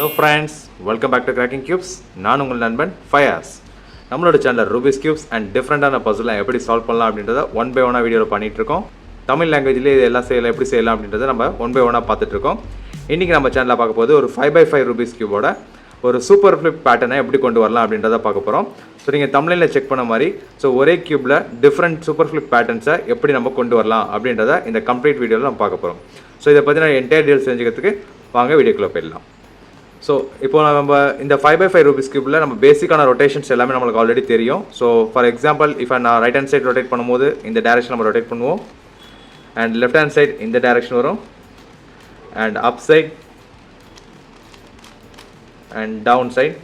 Hello friends, welcome back to Cracking Cubes. நான் உங்கள் நண்பன் ஃபயர்ஸ். நம்மளோட சேனல் ரூபிக்ஸ் கியூப்ஸ் அண்ட் டிஃப்ரெண்டான பசில் எப்படி சால்வ் பண்ணலாம் அப்படின்றத ஒன் பை ஒன்னாக வீடியோவில் பண்ணிட்டு இருக்கோம். தமிழ் லாங்குவேஜ்லேயே இது எல்லாம் செய்யலாம், எப்படி செய்யலாம் அப்படின்றத நம்ம ஒன் பை ஒன்னாக பார்த்துட்டு இருக்கோம். இன்றைக்கி நம்ம சேனலில் பார்க்க போது ஒரு 5x5 ரூபிக்ஸ் கியூபோட ஒரு சூப்பர் ஃப்ளிப் பேட்டர்னை எப்படி கொண்டு வரலாம் அப்படின்றத பார்க்க போகிறோம். ஸோ நீங்கள் தமிழில் செக் பண்ண மாதிரி ஒரே கியூபில் டிஃப்ரெண்ட் சூப்பர் ஃப்ளிப் பேட்டர்ன்ஸை எப்படி நம்ம கொண்டு வரலாம் அப்படின்றத இந்த கம்ப்ளீட் வீடியோவில் நம்ம பார்க்க போகிறோம். ஸோ இதை பற்றின என்டையர் டீல்ஸ் தெரிஞ்சுக்கிறதுக்கு வாங்க வீடியோக்குள்ளே போயிடலாம். ஸோ இப்போ நம்ம இந்த 5x5 ரூபிக்ஸ் கியூபில் நம்ம பேசிக்கான ரொட்டேஷன்ஸ் எல்லாமே நம்மளுக்கு ஆல்ரெடி தெரியும். ஸோ ஃபார் எக்ஸாம்பிள் இப்போ நான் ரைட் ஹேண்ட் சைட் ரொட்டேட் பண்ணும்போது இந்த டேரக்ஷன் நம்ம ரொட்டேட் பண்ணுவோம், அண்ட் லெஃப்ட் ஹேண்ட் சைட் இந்த டேரக்ஷன் வரும், and up side and down side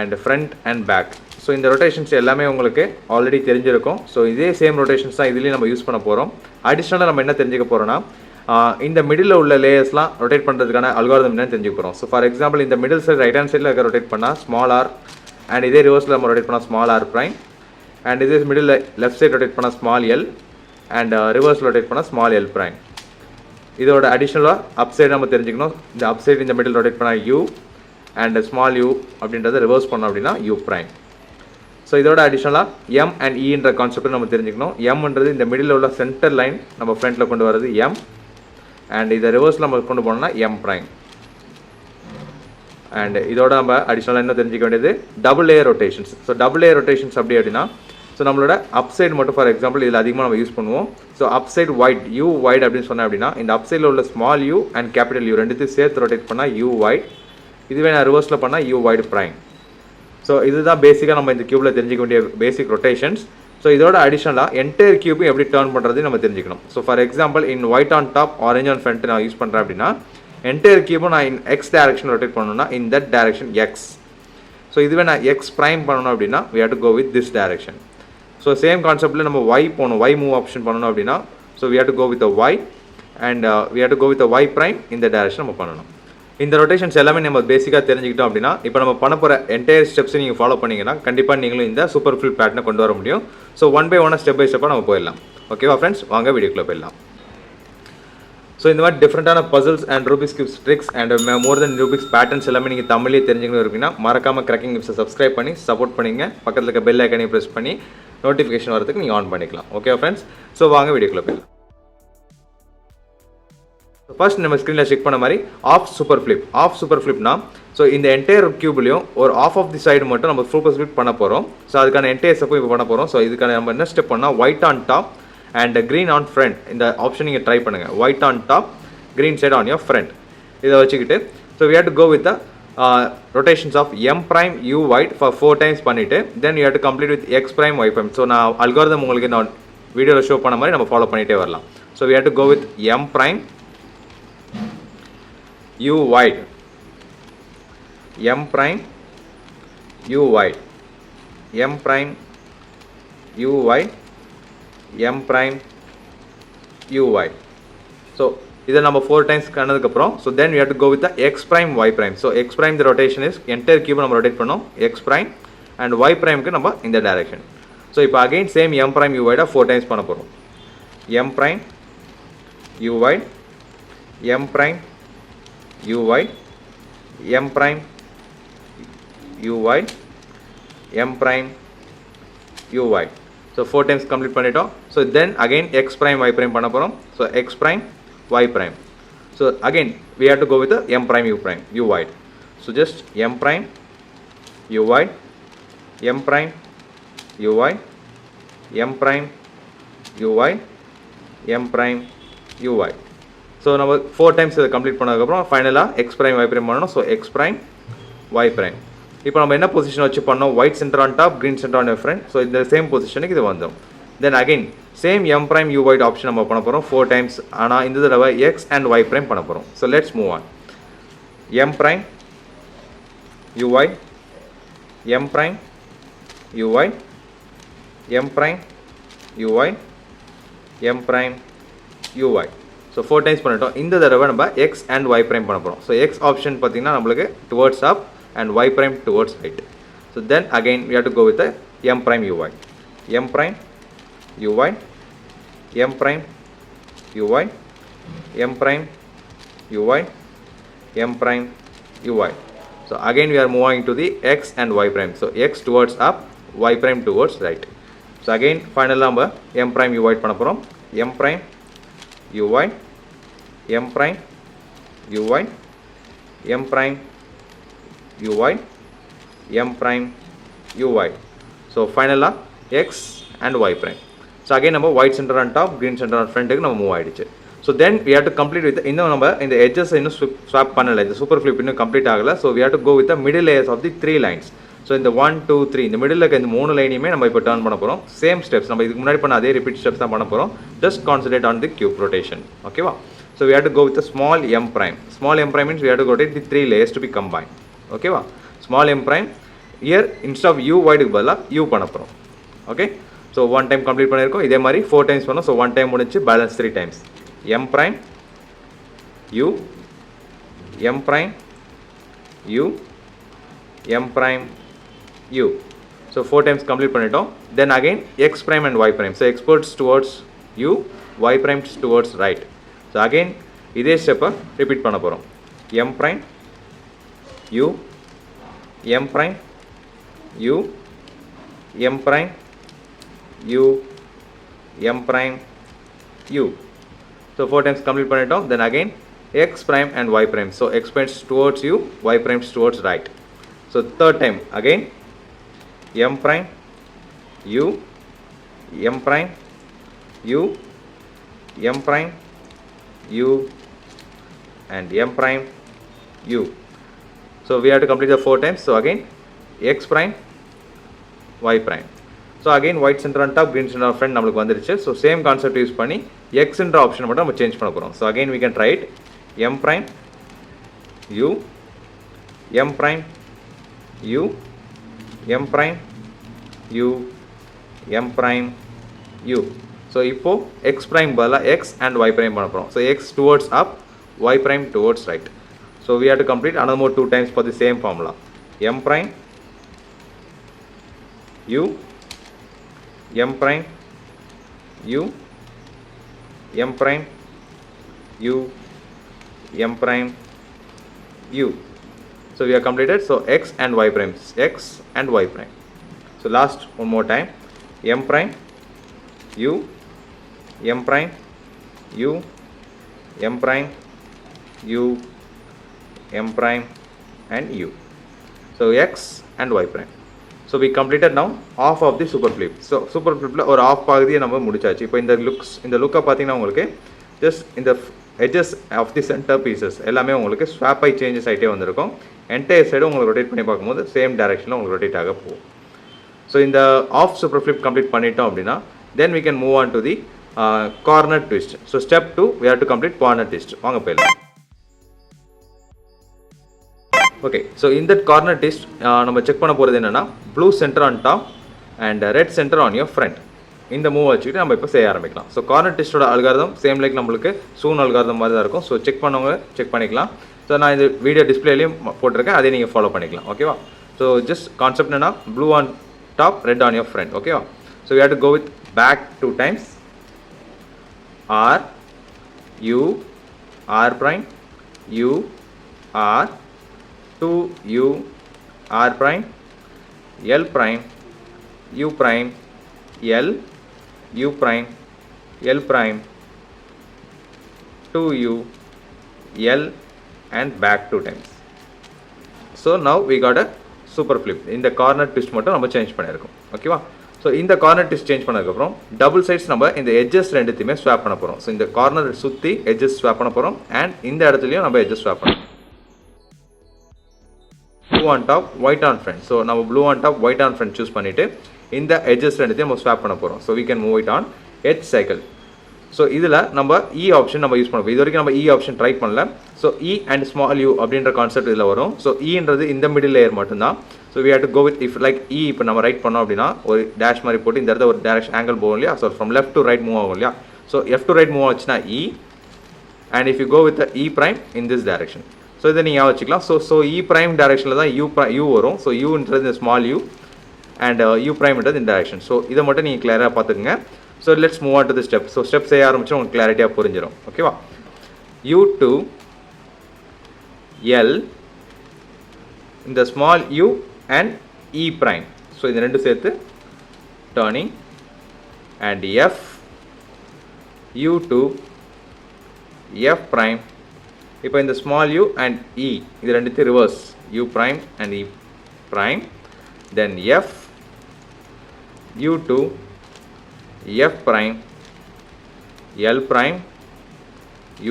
and front and back. So இந்த ரொட்டேஷன்ஸ் எல்லாமே உங்களுக்கு ஆல்ரெடி தெரிஞ்சிருக்கும். ஸோ இதே சேம் ரொட்டேஷன்ஸ் தான் இதுலேயும் நம்ம யூஸ் பண்ண போகிறோம். அடிஷ்னலாக நம்ம என்ன தெரிஞ்சுக்க போகிறோம்னா, இந்த மிடில் உள்ள லேயர்ஸ்லாம் ரொட்டேட் பண்ணுறதுக்கான அல்காரிதம் என்னன்னு தெரிஞ்சுக்க போகிறோம். ஸோ ஃபார் எக்ஸாம்பிள் இந்த மிடில் சைட் ரைட் ஹேண்ட் சைடில் இருக்க ரொட்டேட் பண்ணால் ஸ்மால் ஆர், அண்ட் இதே ரிவர்ஸில் நம்ம ரொட்டேட் பண்ணால் ஸ்மால் ஆர் ப்ரைம், அண்ட் இதே மிடில் லெஃப்ட் சைட் ரொட்டேட் பண்ணால் ஸ்மால் எல், அண்ட் ரிவர்ஸில் ரொட்டேட் பண்ணால் ஸ்மால் எல் ப்ரைம். இதோட அடிஷ்னலாக அப் சைடு நம்ம தெரிஞ்சுக்கணும். இந்த அப் சைடு இந்த மிடில் ரொட்டேட் பண்ணால் யூ, அண்ட் ஸ்மால் யூ அப்படின்றத ரிவர்ஸ் பண்ணோம் அப்படின்னா யூ ப்ரைம். ஸோ இதோட அடிஷ்னலாக எம் அண்ட் இன்ற கான்செப்ட் நம்ம தெரிஞ்சுக்கணும். எம்ன்றது இந்த மிடில் உள்ள சென்டர் லைன் நம்ம ஃப்ரண்ட்டில் கொண்டு வரது எம், அண்ட் இதை ரிவர்ஸில் நம்ம கொண்டு போனோம்னா எம் ப்ரைம். அண்ட் இதோட நம்ம அடிஷ்னலாக என்ன தெரிஞ்சிக்க வேண்டியது, double layer rotations. So double layer rotations அப்படின்னா ஸோ நம்மளோட அப் சைடு மட்டும் ஃபார் எக்ஸாம்பிள் இதில் அதிகமாக நம்ம யூஸ் பண்ணுவோம். So up side wide U wide அப்படின்னு சொன்னேன் அப்படின்னா இந்த அப் சைடில் உள்ள small U and capital U ரெண்டுத்தையும் சேர்த்து ரொட்டேட் பண்ணால் யூ வைட். இதுவே நான் ரிவர்ஸில் பண்ணால் யூ வைட் ப்ரைம். ஸோ இதுதான் பேசிக்காக நம்ம இந்த கியூபில் தெரிஞ்சிக்க வேண்டிய பேசிக் ரொட்டேஷன்ஸ். ஸோ இதோட அடிஷ்னலாக என்டையர் கியூபையும் எப்படி டர்ன் பண்ணுறது நம்ம தெரிஞ்சுக்கணும். So for example in white on top orange on front நான் யூஸ் பண்ணுறேன் அப்படின்னா என்டையர் கியூபும் நான் இன் எக்ஸ் டேரக்ஷன் ரொட்டேட் பண்ணணும்னா in that direction X. So இதுவே நான் எக்ஸ் ப்ரைம் பண்ணணும் அப்படின்னா we have to go with this direction. So same கான்செப்டில் நம்ம ஒய் போகணும், ஒய் மூவ் ஆப்ஷன் பண்ணணும் அப்படின்னா so we have to go with the y and we have to go with the y prime இந்த direction நம்ம பண்ணணும். இந்த rotations எல்லாமே நம்ம பேசிக்காக தெரிஞ்சுக்கிட்டோம் அப்படின்னா இப்போ நம்ம பண்ண போகிற என்டையர் ஸ்டெப்ஸ் நீங்கள் ஃபாலோ பண்ணிங்கன்னா கண்டிப்பாக நீங்களும் இந்த சூப்பர் ஃப்ளிப் பேட்டர்னை கொண்டு வர முடியும். ஸோ ஒன் பை ஒன்னாக ஸ்டெப் பை ஸ்டெப்பாக நம்ம போயிடலாம். ஓகேவா ஃப்ரெண்ட்ஸ், வாங்க வீடியோக்குள்ளே போயிடலாம். ஸோ இந்த மாதிரி டிஃப்ரெண்டான puzzles and Rubik's cubes tricks and more then Rubik's patterns எல்லாமே நீங்கள் தமிழ்லேயே தெரிஞ்சுக்கணும் இருக்குன்னா மறக்காமல் கிராக்கிங் கியூப்ஸை சப்ஸ்கிரைப் பண்ணி சப்போர்ட் பண்ணிங்க. பக்கத்தில் இருக்க பெல் ஐக்கனையும் ப்ரெஸ் பண்ணி நோட்டிஃபிகேஷன் வரதுக்கு நீங்கள் ஆன் பண்ணிக்கலாம். ஓகேவா ஃப்ரெண்ட்ஸ், ஸோ வாங்க வீடியோக்குள்ளே போயிடலாம். ஃபர்ஸ்ட் நம்ம ஸ்க்ரீனில் செக் பண்ண மாதிரி ஆஃப் சூப்பர் ஃப்ளிப்னா ஸோ இந்த என்டையர் கியூப்லையும் ஒரு ஆஃப் தி சைடு மட்டும் நம்ம சூப்பர் ஃப்ளிப் பண்ண போகிறோம். ஸோ அதுக்கான என்டையர் ஸ்டெப்பும் இப்போ பண்ண போகிறோம். ஸோ இதுக்கான நம்ம என்ன ஸ்டெப் பண்ணால் white on top and green on front இந்த ஆப்ஷன் நீங்கள் ட்ரை பண்ணுங்கள். White on top, green side on your front இதை வச்சுக்கிட்டு so we have to go with the rotations of m prime u white for 4 times பண்ணிவிட்டு then you have to complete with x prime y prime. So நான் algorithm உங்களுக்கு நான் வீடியோவில் show பண்ண மாதிரி நம்ம ஃபாலோ பண்ணிகிட்டே வரலாம். So we have to go with m prime u wide, m prime u wide, m prime u wide, m prime u wide. So இதை நம்ம 4 times பண்ணதுக்கப்புறம் so then we have to go with the x prime y prime. So x prime the rotation is entire cube நம்ம rotate பண்ணோம் x prime and y primeக்கு நம்ம இந்த direction. So இப்போ again same m prime u wide 4 times பண்ண போகிறோம். m prime u wide, m prime u wide, m prime u wide, m prime u wide. So 4 times complete பண்ணிட்டோம். So then again x prime y prime பண்ண போகிறோம். So x prime y prime. So again we have to go with the m prime u wide. So just m prime u wide, m prime u wide, m prime u wide, m prime u wide. So நம்ம 4 times இதை complete பண்ணதுக்கப்புறம் ஃபைனலாக X prime Y prime பண்ணணும். So X prime Y prime. இப்போ நம்ம என்ன position வச்சு பண்ணோம், white centre on top, green centre on front. So இந்த சேம் பொசிஷனுக்கு இது வந்தோம். Then again same M prime U wide option நம்ம பண்ண போகிறோம் 4 times. ஆனால் இந்த தடவை எக்ஸ் அண்ட் ஒய் ப்ரைம் பண்ண போகிறோம். So let's move on. M prime U white, M prime U white, M prime U white, M prime U white. So 4 times பண்ணிட்டோம். இந்த தடவை நம்ம எக்ஸ் அண்ட் ஒய் ப்ரைம் பண்ண போகிறோம். ஸோ எக்ஸ் ஆப்ஷன் பார்த்தீங்கன்னா நம்மளுக்கு towards up and Y prime towards right. So then again we have to go with the m prime u y, m prime u y, m prime u y, m prime u y, m prime uy. So again we are moving to the x and y prime. So x towards up, y prime towards right. So again final number m prime uy பண்ண போறோம். m prime uy, m prime uy, m prime uy, m prime uy. So finally x and y prime. So again நம்ம white center on top, green center on front க்கு நம்ம move ஆயிடுச்சு. So then we have to complete with இன்னும் நம்ம இந்த edges இன்னும் swap பண்ணல, இந்த super flip இன்னும் கம்ப்ளீட் ஆகல. So we have to go with the middle layers of the 3 lines. So இந்த 1 2 3 இந்த மிடில் இருக்க இந்த 3 லைனையுமே நம்ம இப்போ டர்ன் பண்ண போறோம். சேம் ஸ்டெப்ஸ் நம்ம இதுக்கு முன்னாடி பண்ண அதே ரிப்பீட் ஸ்டெப்ஸ் தான் பண்ண போறோம். Just concentrate on the cube rotation. ஓகேவா? So we have to go with the small m prime. Small m prime means we have to rotate the 3 layers to be combined. ஓகேவா? Small m prime here instead of u க்கு பதிலா u பண்ண போறோம். Okay? So one time complete பண்ணிருக்கோம். இதே மாதிரி 4 times பண்ணோம். So one time முடிஞ்சு balance 3 times. m prime u, m prime u, m prime u. So 4 times complete பண்ணிட்டோம். Then again x prime and y prime. So x points towards u, y prime towards right. So again இதே step repeat பண்ண போறோம். m prime u, m prime u, m prime u, m prime u. So 4 times complete பண்ணிட்டோம். Then again x prime and y prime. So x points towards u, y prime towards right. So third time again m prime u, m prime u, m prime u, and m prime u. So we have to complete the 4 times. So again x prime, y prime. So again white center on top, green center on front நம்மளுக்கு வந்துருச்சு. So same concept use பண்ணி x என்ற ஆப்ஷனை மட்டும் நம்ம change பண்ண போறோம். So again we can try it. m prime u, m prime u, m prime u, m prime u. So இப்போ x prime பதிலா x and y prime பண்ண போறோம். So x towards up, y prime towards right. So we have to complete another more 2 times for the same formula. m prime u, m prime u, m prime u, m prime u. So we have completed. So x and y primes, x and y prime. So last one more time. m prime u, m prime u, m prime u, m prime and u. So x and y prime. So we completed now half of the super flip. So super flip la or half பாதியை நம்ம முடிச்சாச்சு. இப்போ இந்த லுக்கை பார்த்தீங்கன்னா உங்களுக்கு just இந்த edges of the center pieces எல்லாமே உங்களுக்கு swap ஆகி சேஞ்சஸ் ஆகிட்டே வந்திருக்கும். என்டையர் சைடு உங்களுக்கு ரொட்டேட் பண்ணி பார்க்கும்போது சேம் டைரக்ஷனில் உங்களுக்கு ரொட்டேட் ஆக போகும். ஸோ இந்த ஆஃப் சூப்பர் ஃப்ளிப் கம்ப்ளீட் பண்ணிட்டோம் அப்படின்னா then we can move on to the corner twist. So step 2 we have to complete corner twist. வாங்க போயிடலாம். ஓகே, ஸோ இந்த கார்னர் டெஸ்ட் நம்ம செக் பண்ண போகிறது என்னென்னா blue centre on top and red centre on your front. இந்த move வச்சுக்கிட்டு நம்ம இப்போ செய்ய ஆரம்பிக்கலாம். ஸோ கார்னர் டெஸ்ட்டோட அல்காரிதம் சேம் லைக் நம்மளுக்கு சூன் அல்காரிதம் மாதிரி தான் இருக்கும். ஸோ செக் பண்ணவங்க செக் பண்ணிக்கலாம். ஸோ நான் இந்த வீடியோ டிஸ்பிளேலையும் போட்டிருக்கேன், அதை நீங்கள் ஃபாலோ பண்ணிக்கலாம். ஓகேவா? ஸோ ஜஸ்ட் கான்செப்ட் என்னன்னா blue on top, red on your front. ஓகேவா? So we have to go with back 2 times. R U R prime U R 2 U R prime L prime U prime L U prime L prime 2 U L and back 2 times. So now we got a super flip. In the corner twist மட்டும் நம்ம change பண்ணியிருக்கோம். ஓகேவா? So இந்த corner twist change பண்ணதுக்கப்புறம் double sides நம்ம இந்த edges ரெண்டுத்தையுமே swap பண்ண போகிறோம். ஸோ இந்த கார்னர் சுற்றி எட்ஜஸ் ஸ்வாப் பண்ண போகிறோம் அண்ட் இந்த இடத்துலையும் நம்ம எட்ஜஸ் ஸ்வாப் பண்ணோம். Blue on top, white on front. So நம்ம blue on top, white on front choose பண்ணிவிட்டு இந்த எட்ஜஸ் ரெண்டுத்தையும் நம்ம ஸ்வாப் பண்ண போகிறோம். So we can move it on edge cycle. So இதில் நம்ம இ ஆப்ஷன் நம்ம யூஸ் பண்ணுவோம். இது வரைக்கும் நம்ம இ ஆப்ஷன் ட்ரை பண்ணல. So E and small u அப்படின்ற கான்செப்ட் இதில் வரும். ஸோ இன்றது இந்த மிடில் லேயர் மட்டும்தான். So we have to go with if like E இப்போ நம்ம ரைட் பண்ணோம் அப்படின்னா ஒரு டேஷ் மாதிரி போட்டு இந்த இடத்துல ஒரு டேரக்ஷன் ஆங்கிள் போகும் இல்லையா? So from left to right move ஆகும் இல்லையா? So left to right move ஆச்சுன்னா E and if you go with E prime in this direction. So இதை நீங்கள் வச்சுக்கலாம். ஸோ இ ப்ரைம் டேரக்ஷனில் தான் யூ வரும். ஸோ யூன்றது இந்த ஸ்மால் யூ அண்ட் யூ ப்ரைம்ன்றது இந்த டேரக்ஷன். ஸோ இதை மட்டும் நீங்கள் கிளியராக பார்த்துக்குங்க. So let's move on to the step. So step செய்ய ஆரம்பிச்சு உங்களுக்கு கிளாரிட்டியாக புரிஞ்சிடும். ஓகேவா? U2 L in the small u and E prime. So இந்த ரெண்டு சேர்த்து turning and F U2 F prime. இப்போ இந்த small u and E இது ரெண்டுத்து reverse U prime and E prime. Then F U2 F prime L prime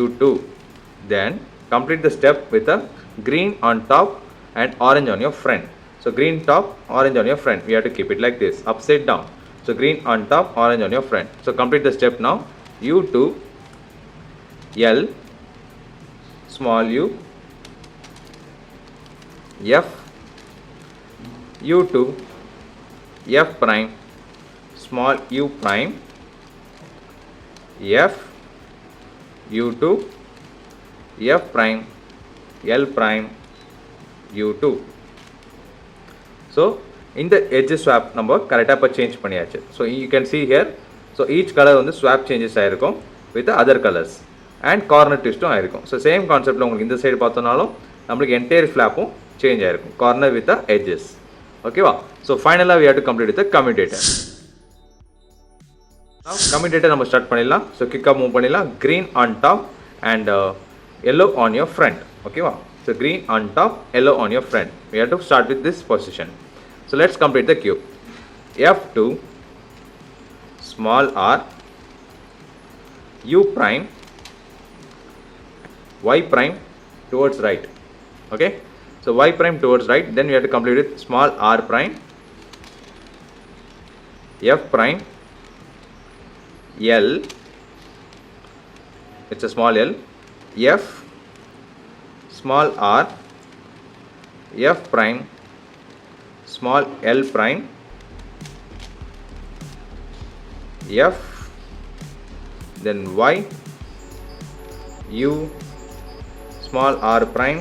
U2. Then complete the step with a green on top and orange on your front. So green top, orange on your front. We have to keep it like this, upside down. So green on top, orange on your front. So complete the step now. U2 L small u F U2 F prime small u prime F U2 F prime L prime U2. So in the edge swap நம்ம கரெக்டா இப்ப change பண்ணியாச்சு. So you can see here, so each color வந்து swap changes ஆயிருக்கும் with the other colors and corner twistum ஆயிருக்கும். So same concept ல உங்களுக்கு இந்த சைடு பார்த்தோம்னாலும் நமக்கு entire flapம் change ஆயிருக்கும் corner with the edges. ஓகேவா? So finally we have to complete with the commutator. Now commutator நம்ம ஸ்டார்ட் பண்ணிடலாம். So quick move பண்ணிடலாம். Green on top and yellow on your front. ஓகேவா? So green on top, yellow on your front. We have to start with this position. So let's complete the cube. F2 small r u prime y prime towards right. Okay, so y prime towards right. Then we have to complete with small r prime F prime L, it's a small l, F small r F prime small l prime F, then y u small r prime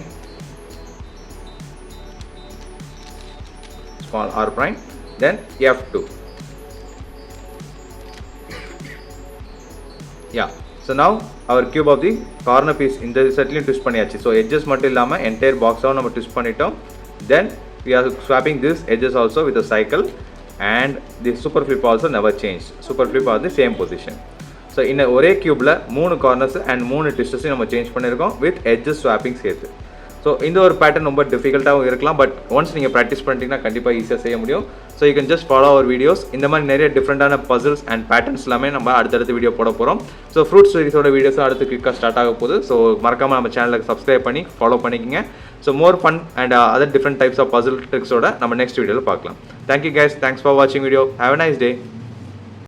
small r prime, then F2. Yeah, so now our cube of the corner piece in the settling twist பண்ணியாச்சு. So edges மட்டும் இல்லாம entire box ஆவும் நம்ம twist பண்ணிட்டோம். Then we are swapping this edges also with a cycle, and the super flip also never changed. Super flip are the same position. So in ஒரே cube ல மூணு corners and மூணு twists நம்ம change பண்ணிருக்கோம் with edges swapping சேர்த்து. So இந்த ஒரு pattern ரொம்ப டிஃபிகல்ட்டாகவும் இருக்கலாம், பட் ஒன்ஸ் நீங்கள் ப்ராக்டிஸ் பண்ணிட்டீங்கன்னா கண்டிப்பாக ஈஸியாக செய்ய முடியும். So you can just follow our videos. இந்த மாதிரி நிறைய டிஃப்ரெண்டான பசில்ஸ் அண்ட் பேட்டர்ன்ஸ் எல்லாமே நம்ம அடுத்தடுத்து வீடியோ போட போகிறோம். ஸோ ஃப்ரூட் சீரிஸோட வீடியோஸும் அடுத்து குயிக்காக ஸ்டார்ட் ஆக போகுது. ஸோ மறக்காமல் நம்ம சேனலுக்கு சப்ஸ்கிரைப் பண்ணி ஃபாலோ பண்ணிக்கோங்க. So more fun and other different types of puzzle ட்ரிக்ஸோட நம்ம நெக்ஸ்ட் வீடியோவில் பார்க்கலாம். தேங்க்யூ கைஸ், தேங்க்ஸ் ஃபார் வாட்சிங் video. Have a nice day.